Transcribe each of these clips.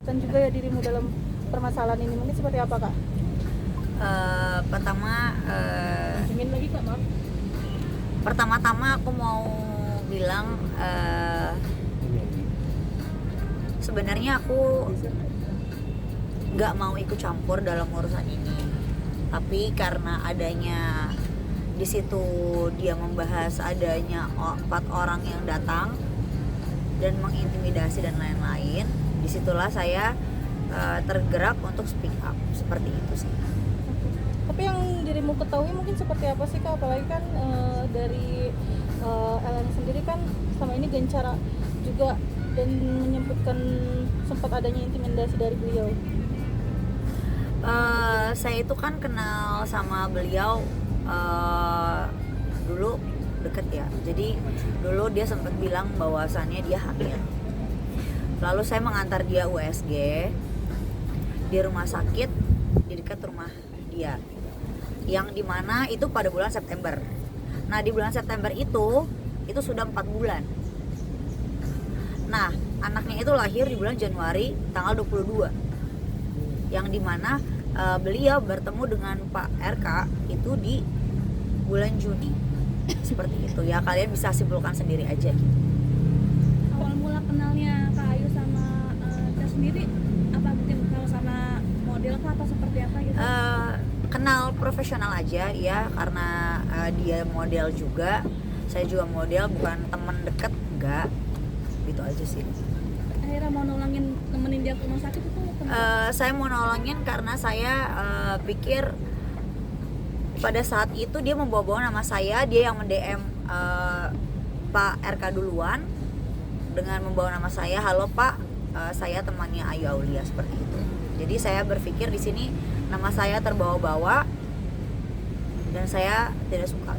Dan juga ya dirimu dalam permasalahan ini mungkin seperti apa kak? Pertama-tama aku mau bilang sebenarnya aku nggak mau ikut campur dalam urusan ini, tapi karena adanya di situ dia membahas adanya 4 orang yang datang dan mengintimidasi dan lain-lain, disitulah saya tergerak untuk speak up seperti itu sih. Tapi yang dirimu ketahui mungkin seperti apa sih kak? Apalagi kan dari LN sendiri kan selama ini gencar juga dan menyebutkan sempat adanya intimidasi dari beliau. Saya itu kan kenal sama beliau dulu deket ya, jadi dulu dia sempat bilang bahwasannya dia hamil. Lalu saya mengantar dia USG di rumah sakit di dekat rumah dia, yang dimana itu pada bulan September. Nah di bulan September itu sudah 4 bulan. Nah anaknya itu lahir di bulan Januari tanggal 22, yang dimana beliau bertemu dengan Pak RK itu di bulan Juni. Seperti itu ya, kalian bisa simpulkan sendiri aja gitu. Awal mula kenalnya Kak Ayu sama Ca sendiri apa, mungkin kalau sama model atau seperti apa gitu? Kenal profesional aja ya, karena dia model juga, saya juga model, bukan teman deket, enggak, gitu aja sih. Akhirnya mau nolongin, nemenin dia ke rumah sakit itu Saya mau nolongin karena saya pikir pada saat itu dia membawa-bawa nama saya, dia yang mendm Pak RK duluan dengan membawa nama saya, halo Pak, saya temannya Ayu Aulia, seperti itu. Jadi saya berpikir di sini nama saya terbawa-bawa dan saya tidak suka.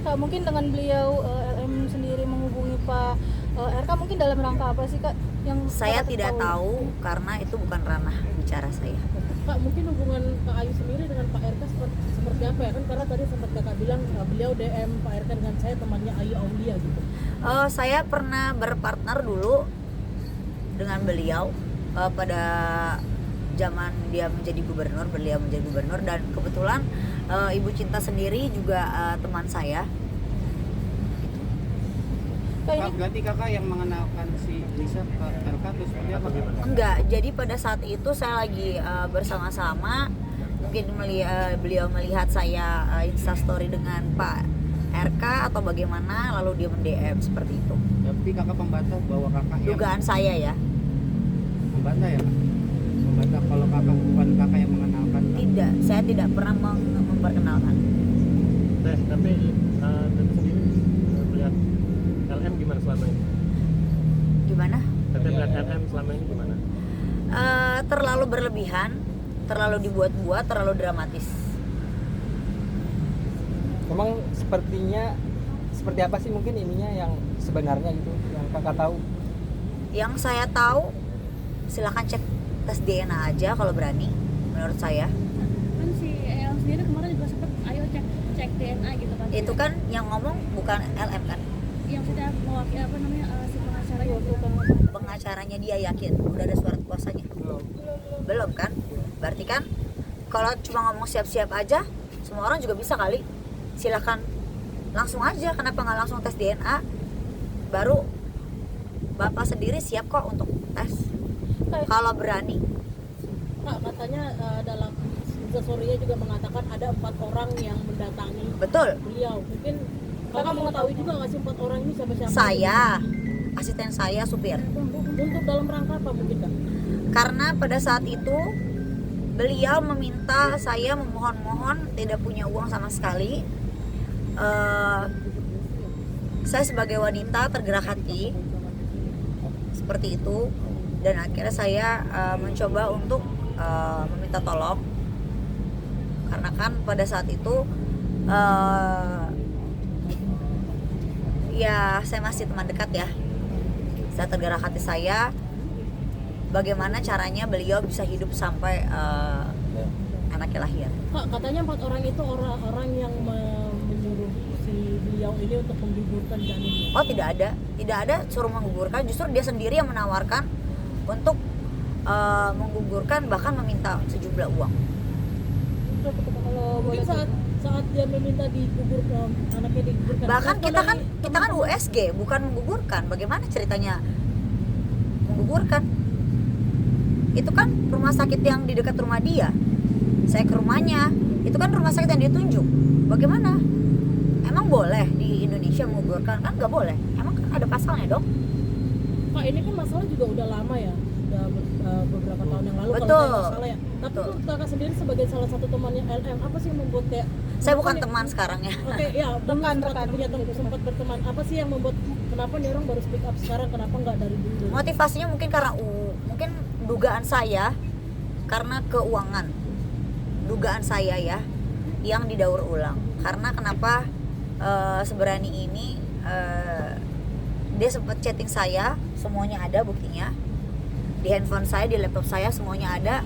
Kak mungkin dengan beliau LM sendiri menghubungi Pak RK mungkin dalam rangka apa sih kak? Yang Saya kakak tidak ketahui? tahu karena itu bukan ranah bicara saya. Kak, mungkin hubungan Kak Ayu sendiri dengan Pak RK seperti apa ya? Kan karena tadi sempat kakak bilang beliau DM Pak RK dengan saya temannya Ayu Aulia gitu. Saya pernah berpartner dulu dengan beliau pada zaman dia menjadi gubernur, beliau menjadi gubernur, dan kebetulan Ibu Cinta sendiri juga teman saya. Kak, ini Berarti kakak yang mengenalkan si Lisa ke RK terus seperti apa? Enggak, jadi pada saat itu saya lagi bersama-sama, mungkin beliau melihat saya instastory dengan Pak RK atau bagaimana, lalu dia mendm seperti itu. Tapi kakak membantah bahwa kakak yang Dugaan saya ya. membantah ya? Membantah kalau kakak bukan kakak yang mengenalkan. Tidak, saya tidak pernah memperkenalkan. Tapi Tete sendiri melihat LM gimana selama ini? Gimana? Tete melihat LM selama ini gimana? Terlalu berlebihan, terlalu dibuat-buat, terlalu dramatis. Memang sepertinya seperti apa sih mungkin ininya yang sebenarnya gitu yang kakak tahu? Yang saya tahu, silakan cek tes DNA aja kalau berani, menurut saya. kan si El sendiri kemarin juga sempat ayo cek DNA gitu kan. Itu kan yang ngomong bukan LM kan? Yang sudah mewakili apa namanya si pengacara Iya, gitu. bukan. Pengacaranya dia yakin udah ada surat kuasanya? Belum kan? Berarti kan kalau cuma ngomong siap-siap aja, semua orang juga bisa kali. Silakan langsung aja, kenapa nggak langsung tes DNA? Baru Bapak sendiri siap kok untuk tes kalau berani. Kak, katanya dalam instastory-nya juga mengatakan ada 4 orang yang mendatangi Betul. beliau. Mungkin kakak mengetahui juga nggak sih 4 orang ini siapa-siapa? Saya, asisten saya, supir. Untuk dalam rangka apa mungkin Kak? Karena pada saat itu beliau meminta saya memohon-mohon, tidak punya uang sama sekali. Saya sebagai wanita tergerak hati seperti itu, dan akhirnya saya mencoba untuk meminta tolong, karena kan pada saat itu ya saya masih teman dekat ya. Saya tergerak hati saya, bagaimana caranya beliau bisa hidup sampai anaknya lahir. Kak, katanya 4 orang itu orang yang menyuruh si beliau ini untuk menggugurkan janin. Oh tidak ada suruh menggugurkan, justru dia sendiri yang menawarkan untuk menggugurkan, bahkan meminta sejumlah uang. Kalau Mungkin boleh saat dia meminta digugurkan, anaknya digugurkan. Bahkan Kalau kita kan teman-teman- USG bukan menggugurkan. Bagaimana ceritanya menggugurkan? Itu kan rumah sakit yang di dekat rumah dia. Saya ke rumahnya, itu kan rumah sakit yang ditunjuk. Bagaimana? Emang boleh di Indonesia menggugurkan? Kan nggak boleh. Emang kan ada pasalnya dong. Pak, ini kan masalah juga udah lama ya, udah beberapa tahun yang lalu Betul. kalau saya nggak salah ya. Tapi Betul. menurut kakak sendiri sebagai salah satu temannya LM, apa sih yang membuat kayak Saya bukan kenapa nih- teman sekarang ya. Oke, ya, Bukan sempat rekan. punya sempat berteman. Apa sih yang membuat kenapa nih orang baru speak up sekarang? Kenapa nggak dari dulu? Motivasinya mungkin karena mungkin dugaan saya karena keuangan. Dugaan saya ya yang didaur ulang. Karena kenapa seberani ini dia sempat chatting saya, semuanya ada buktinya. Di handphone saya, di laptop saya semuanya ada,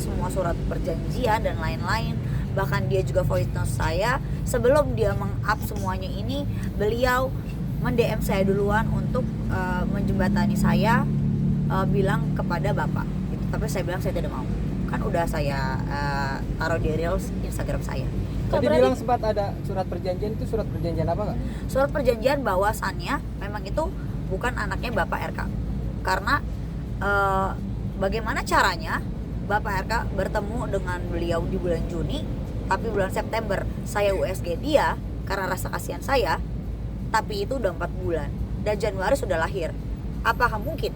semua surat perjanjian dan lain-lain. Bahkan dia juga voice note saya. Sebelum dia meng-up semuanya ini, beliau men-DM saya duluan untuk menjembatani saya, bilang kepada bapak gitu. Tapi saya bilang saya tidak mau, kan udah saya taruh di reels Instagram saya. Tadi berarti- bilang sempat ada surat perjanjian, itu surat perjanjian apa nggak? Surat perjanjian bahwasannya memang itu bukan anaknya Bapak RK. Karena bagaimana caranya Bapak RK bertemu dengan beliau di bulan Juni, tapi bulan September saya USG dia karena rasa kasihan saya, tapi itu udah 4 bulan dan Januari sudah lahir. Apakah mungkin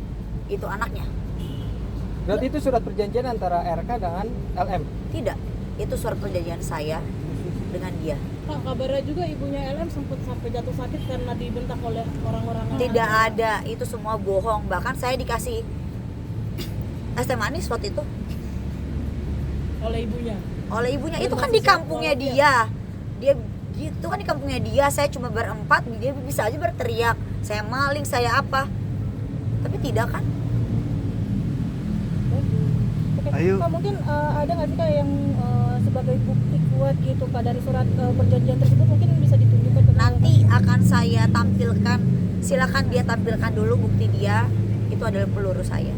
itu anaknya? Berarti itu surat perjanjian antara RK dengan LM. Tidak, itu surat perjanjian saya dengan dia. Pak, kabarnya juga ibunya LM sempat sampai jatuh sakit karena dibentak oleh orang-orang. Tidak ada, itu semua bohong. Bahkan saya dikasih es teh manis waktu itu Oleh ibunya. oleh ibunya. Dan Itu kan masih di kampungnya sekolah dia itu kan di kampungnya dia. Saya cuma berempat, dia bisa aja berteriak saya maling, saya apa, tapi tidak kan. Oke, Ayo. Kak, mungkin ada nggak sih Kak yang sebagai bukti kuat gitu Kak dari surat perjanjian tersebut, mungkin bisa ditunjukkan ke Nanti akan saya tampilkan, silakan dia tampilkan dulu bukti dia, itu adalah peluru saya.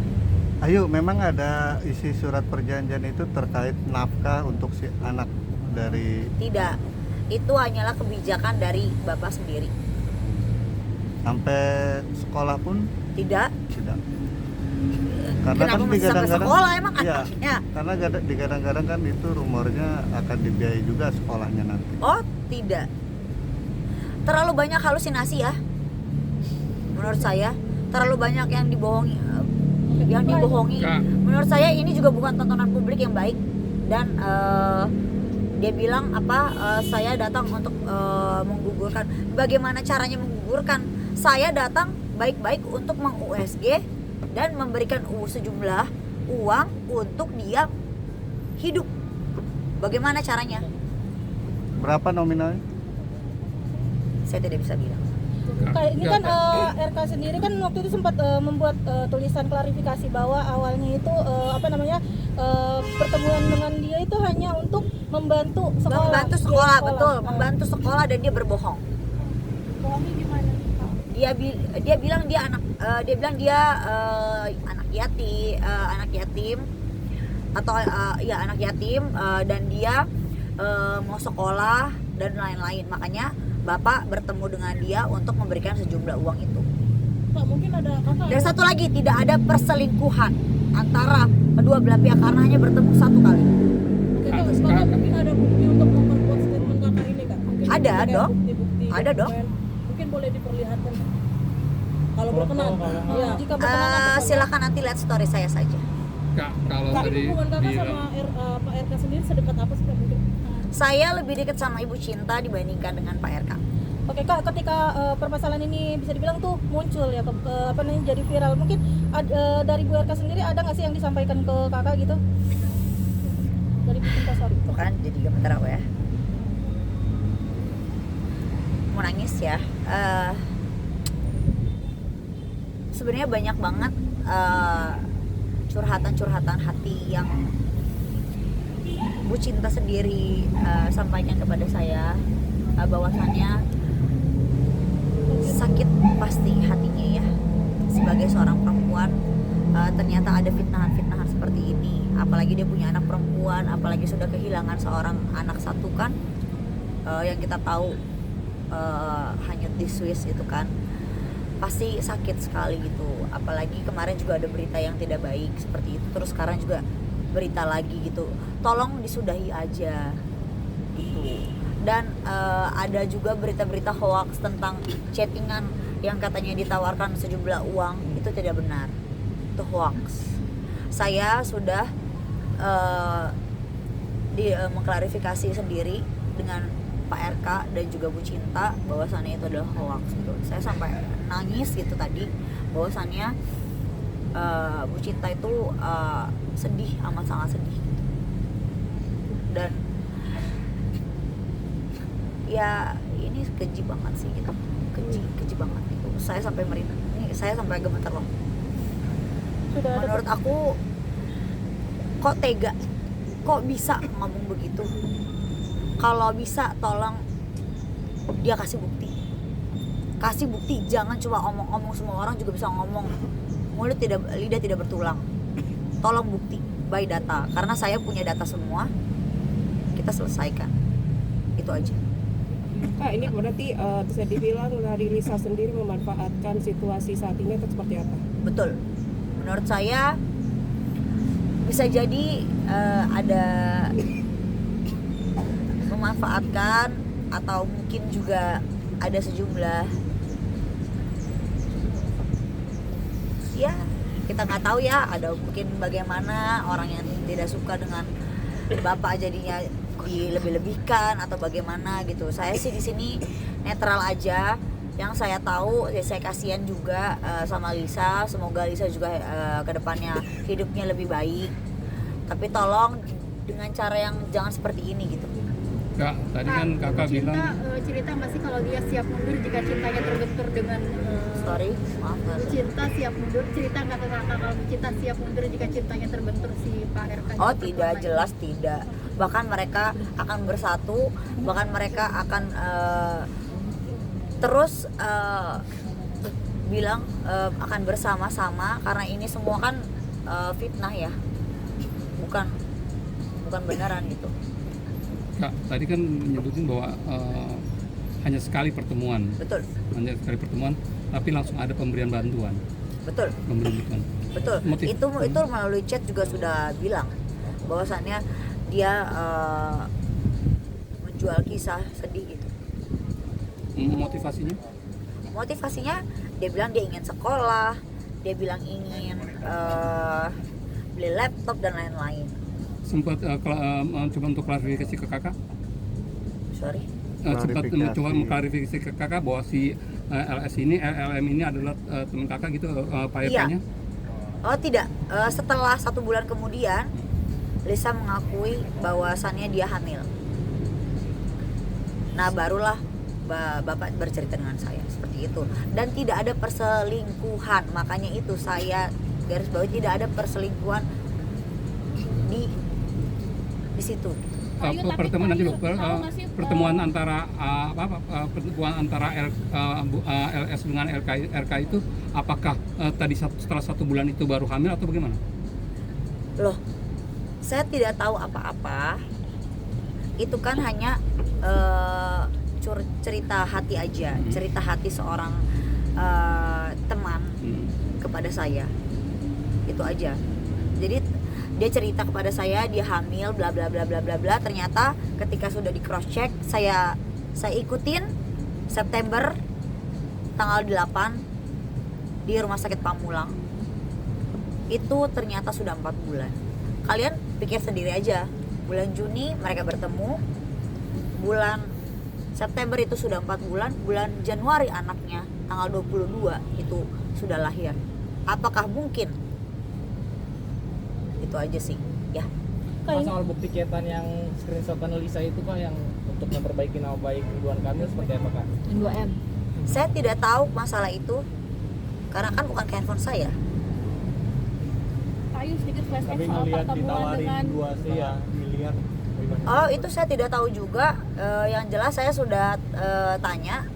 Ayo, memang ada isi surat perjanjian itu terkait nafkah untuk si anak dari Tidak, itu hanyalah kebijakan dari bapak sendiri. sampai sekolah pun Tidak. tidak. Karena Kenapa kan masih sampai digadang-gadang, sekolah emang iya, anaknya? karena digadang-gadang kan itu rumornya akan dibiayai juga sekolahnya nanti. Oh tidak, terlalu banyak halusinasi ya. Menurut saya terlalu banyak yang dibohongi, Menurut saya ini juga bukan tontonan publik yang baik. Dan dia bilang saya datang untuk menggugurkan. Bagaimana caranya menggugurkan? Saya datang baik-baik untuk meng-USG dan memberikan sejumlah uang untuk dia hidup. Bagaimana caranya? Berapa nominalnya? Saya tidak bisa bilang. Kayak ini kan RK sendiri kan waktu itu sempat membuat tulisan klarifikasi bahwa awalnya itu pertemuan dengan dia itu hanya untuk membantu sekolah. Membantu Dia sekolah, betul, Nah, membantu sekolah, dan dia berbohong. Bohongnya gimana? Dia bilang dia anak yatim atau anak yatim, dan dia mau sekolah dan lain-lain. Makanya bapak bertemu dengan dia untuk memberikan sejumlah uang itu. Pak, mungkin ada kakak. Dan satu lagi, tidak ada perselingkuhan antara kedua belah pihak karena hanya bertemu satu kali. Oke, kakak mungkin ada bukti untuk memperkuat statement kakak ini kak? Mungkin Ada kayak dong. bukti-bukti, Ada dong. dokumen. Mungkin boleh diperlihatkan kalau berkenan. Ya. jika berkenan Silakan nanti lihat story saya saja. Kak, kalau Tapi tadi hubungan kakak bilang sama Pak RK sendiri sedekat apa sih kak mungkin? Saya lebih dekat sama Ibu Cinta dibandingkan dengan Pak RK. Oke Kak, ketika permasalahan ini bisa dibilang tuh muncul ya, jadi viral, mungkin dari Bu RK sendiri ada nggak sih yang disampaikan ke kakak gitu? Dari Bu Cinta, sorry. Tuh kan jadi gemeter aku ya, mau nangis ya. Sebenarnya banyak banget curhatan hati yang Bu Cinta sendiri sampaikan kepada saya, bahwasannya sakit pasti hatinya ya, sebagai seorang perempuan ternyata ada fitnahan-fitnahan seperti ini, apalagi dia punya anak perempuan, apalagi sudah kehilangan seorang anak satu kan, yang kita tahu hanyut di Swiss itu kan, pasti sakit sekali gitu. Apalagi kemarin juga ada berita yang tidak baik seperti itu, terus sekarang juga berita lagi gitu. Tolong disudahi aja gitu. Dan ada juga berita-berita hoax tentang chattingan yang katanya ditawarkan sejumlah uang, itu tidak benar, itu hoax. Saya sudah mengklarifikasi sendiri dengan Pak RK dan juga Bu Cinta bahwasannya itu adalah hoax gitu. Saya sampai nangis gitu tadi bahwasannya Bu Cinta itu sedih, amat sangat sedih gitu. Dan ya ini keji banget sih gitu, keji banget gitu. Saya sampai merinding, saya sampai gemeter loh. Sudah ada Menurut aku kok tega, kok bisa ngomong begitu. Kalau bisa tolong dia kasih bukti, jangan cuma omong-omong. Semua orang juga bisa ngomong, lidah tidak bertulang. Tolong bukti by data, karena saya punya data semua, kita selesaikan, itu aja. Kak, ini berarti bisa dibilang dari Lisa sendiri memanfaatkan situasi saat ini atau seperti apa? Betul, menurut saya bisa jadi ada memanfaatkan, atau mungkin juga ada sejumlah, ya kita nggak tahu ya, ada mungkin bagaimana orang yang tidak suka dengan bapak jadinya dilebih-lebihkan atau bagaimana gitu. Saya sih di sini netral aja. Yang saya tahu, ya saya kasihan juga sama Lisa. Semoga Lisa juga kedepannya hidupnya lebih baik. Tapi tolong dengan cara yang jangan seperti ini gitu. Kak, tadi kan kakak bilang cerita nggak sih kalau dia siap mundur jika cintanya terbentur dengan Sorry, maaf nggak tahu. Cinta siap mundur, cerita nggak ke kakak kalau Cinta siap mundur jika cintanya terbentur si Pak RK? Oh tidak, jelas tidak. Bahkan mereka akan bersatu, bahkan mereka akan terus bilang akan bersama-sama, karena ini semua kan fitnah ya, bukan benaran gitu. Kak, tadi kan menyebutin bahwa hanya sekali pertemuan. Betul. Hanya sekali pertemuan, tapi langsung ada pemberian bantuan. Betul. Pemberian bantuan. Betul. Itu melalui chat juga sudah bilang bahwasannya dia menjual kisah sedih gitu. Motivasinya dia bilang dia ingin sekolah, dia bilang ingin beli laptop dan lain-lain. Sempat coba untuk klarifikasi ke kakak? Sorry. Sempat mencoba mengklarifikasi ke kakak bahwa si LLM ini adalah teman kakak gitu, Pak RK-nya? Iya. Oh tidak. Setelah 1 bulan kemudian, Lisa mengakui bahwasannya dia hamil. Nah barulah bapak bercerita dengan saya seperti itu. Dan tidak ada perselingkuhan. Makanya itu saya garis bawahi, tidak ada perselingkuhan di situ. Pertemuan nanti pertemuan antara pertemuan antara LS dengan RK itu apakah tadi setelah 1 bulan itu baru hamil atau bagaimana? Loh, saya tidak tahu apa-apa. Itu kan hanya cerita hati aja, cerita hati seorang teman kepada saya. Itu aja. Jadi dia cerita kepada saya dia hamil bla bla bla bla bla bla. Ternyata ketika sudah di cross check, saya ikutin September tanggal 8 di Rumah Sakit Pamulang. Itu ternyata sudah 4 bulan. Kalian pikir sendiri aja. Bulan Juni mereka bertemu, bulan September itu sudah 4 bulan, bulan Januari anaknya tanggal 22 itu sudah lahir. Apakah mungkin? Itu aja sih ya. Soal bukti chatan yang screenshotan Lisa itu Kak, yang untuk memperbaiki nama baik Ridwan Kamil seperti apa Kak? 2M. Saya tidak tahu masalah itu karena kan bukan ke handphone saya. Ayu sedikit flashback Tapi soal ngelihat pertemuan ditawarin dengan 2 miliar. Oh itu saya tidak tahu juga. Yang jelas saya sudah tanya,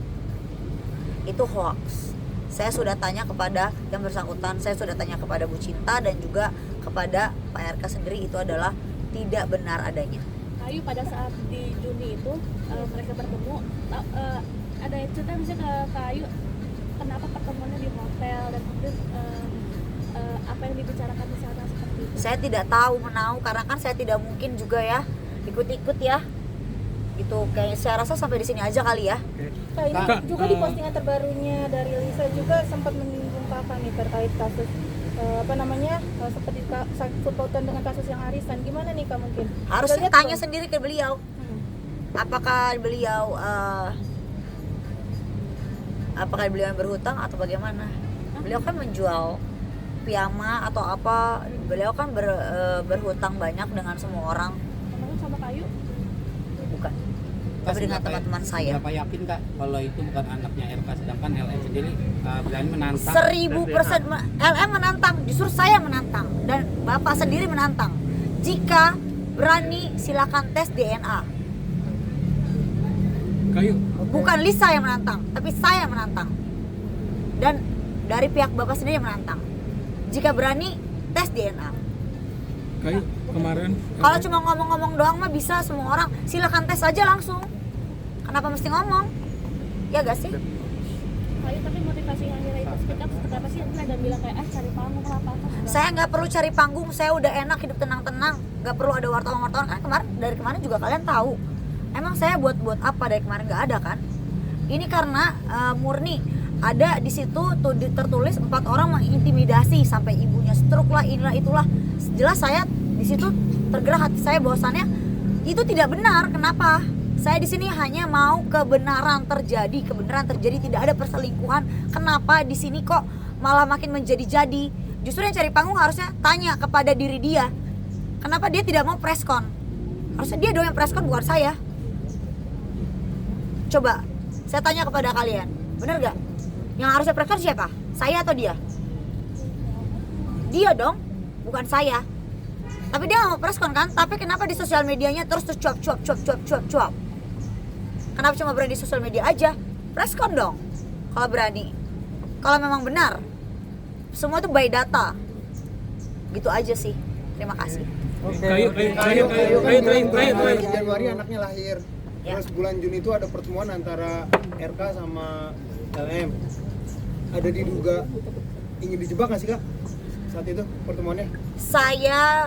itu hoax. Saya sudah tanya kepada yang bersangkutan, saya sudah tanya kepada Bu Cinta dan juga kepada Pak RK sendiri, itu adalah tidak benar adanya. Kayu pada saat di Juni itu mereka bertemu, ada cerita misalnya ke Kayu kenapa pertemuannya di hotel dan kemudian apa yang dibicarakan di sana seperti itu? Saya tidak tahu menau karena kan saya tidak mungkin juga ya ikut-ikut ya. Gitu kayak saya rasa sampai di sini aja kali ya. Kak, ini juga di postingan terbarunya dari Lisa juga sempat menyinggung Kakak nih terkait kasus seperti sangkut pautan dengan kasus yang arisan. Gimana nih Kak mungkin? Harusnya tanya sendiri ke beliau. Apakah beliau yang berhutang atau bagaimana? Beliau kan menjual piyama atau apa? Beliau kan berhutang banyak dengan semua orang. Kemarin sama Kayu? Bukan. Tapi dengan teman-teman saya. Berapa yakin Kak kalau itu bukan anaknya RK, sedangkan LM sendiri berani menantang? 1000% LM menantang, justru saya menantang dan Bapak sendiri menantang. Jika berani silakan tes DNA. Kayu. Bukan Lisa yang menantang, tapi saya menantang. Dan dari pihak Bapak sendiri yang menantang. Jika berani tes DNA. Kayu kemarin. Kalau cuma ngomong-ngomong doang mah bisa semua orang, silakan tes aja langsung. Kenapa mesti ngomong? Ya gak sih? Kayu tapi motivasi yang akhirnya itu speak up seperti apa sih? Yang ada bilang kayak cari panggung apa? Saya nggak perlu cari panggung, saya udah enak hidup tenang-tenang, nggak perlu ada wartawan-wartawan kan dari kemarin juga kalian tahu. Emang saya buat apa dari kemarin nggak ada kan? Ini karena murni ada di situ tertulis 4 orang mengintimidasi sampai ibunya stroke lah, inilah itulah. Jelas saya di situ tergerak hati saya bahwasannya itu tidak benar. Kenapa? Saya di sini hanya mau kebenaran terjadi, tidak ada perselingkuhan. Kenapa di sini kok malah makin menjadi-jadi? Justru yang cari panggung harusnya tanya kepada diri dia. Kenapa dia tidak mau preskon? Harusnya dia dong yang preskon, bukan saya. Coba, saya tanya kepada kalian, bener gak? Yang harusnya preskon siapa? Saya atau dia? Dia dong, bukan saya. Tapi dia gak mau preskon kan? Tapi kenapa di sosial medianya terus cuap? Kenapa cuma berani di sosial media aja? Preskon dong, kalau berani. Kalau memang benar, semua itu by data. Gitu aja sih. Terima kasih. Kayu. Januari anaknya lahir. Ya. Terus bulan Juni itu ada pertemuan antara RK sama LM. Ada diduga ingin dijebak nggak sih Kak saat itu pertemuannya? Saya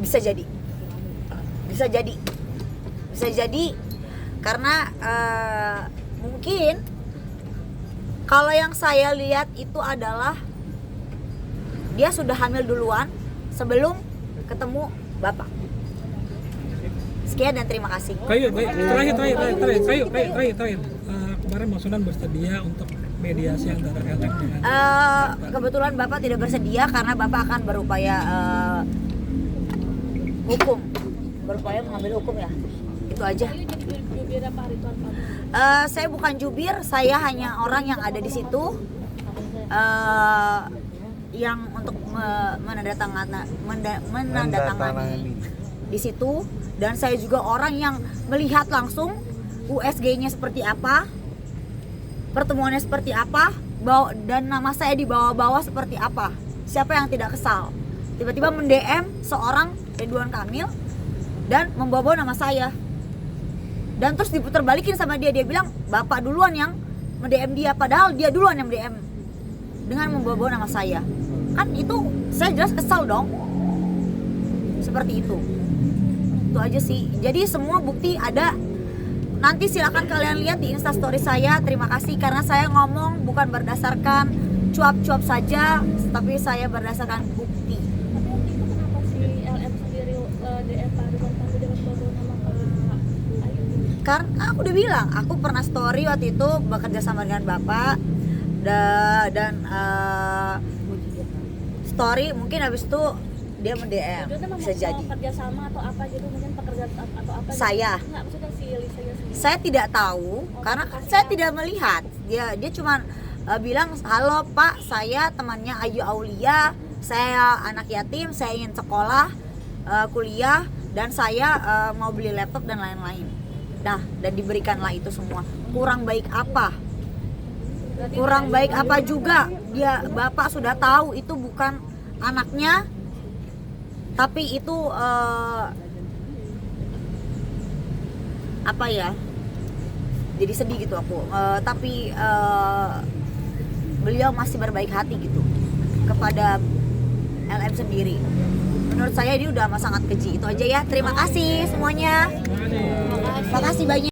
bisa jadi karena mungkin kalau yang saya lihat itu adalah dia sudah hamil duluan sebelum ketemu Bapak. Sekian dan terima kasih. Kayu, terakhir. Kemarin Mas Sunan bersedia untuk mediasi antara LM dengan kebetulan Bapak tidak bersedia karena Bapak akan berupaya berupaya mengambil hukum ya. Itu aja. Saya bukan jubir, saya hanya orang yang ada di situ yang untuk menandatangani di situ, dan saya juga orang yang melihat langsung USG-nya seperti apa, pertemuannya seperti apa, dan nama saya dibawa-bawa seperti apa. Siapa yang tidak kesal? Tiba-tiba mendm seorang Ridwan Kamil dan membawa-bawa nama saya. Dan terus diputar balikin sama dia bilang Bapak duluan yang mendm dia, padahal dia duluan yang DM dengan membawa-bawa nama saya. Kan itu saya jelas kesal dong. Seperti itu. Itu aja sih. Jadi semua bukti ada. Nanti silakan kalian lihat di Instastory saya. Terima kasih karena saya ngomong bukan berdasarkan cuap-cuap saja, tapi saya berdasarkan bukti. Tapi waktu itu kenapa si LM sendiri DM Pak Ridwan Kamil dengan bawa nama Pak Ayu? Karena aku udah bilang, aku pernah story waktu itu bekerja sama dengan Bapak dan story mungkin habis itu dia mend-DM, bisa jadi. Kerjasama atau apa gitu, mungkin pekerjaan atau apa? Saya. Gitu. Nggak, maksudnya si Lisa sendiri. Saya tidak tahu karena saya tidak melihat. Dia cuma bilang, halo Pak, saya temannya Ayu Aulia, saya anak yatim, saya ingin sekolah, kuliah, dan saya mau beli laptop dan lain-lain. Nah, dan diberikanlah itu semua. Kurang baik apa? kurang baik apa juga. Dia bapak sudah tahu itu bukan anaknya, tapi itu apa ya, jadi sedih gitu aku. Tapi beliau masih berbaik hati gitu kepada LM sendiri. Menurut saya dia udah sangat keji. Itu aja ya, terima kasih semuanya. Terima kasih banyak.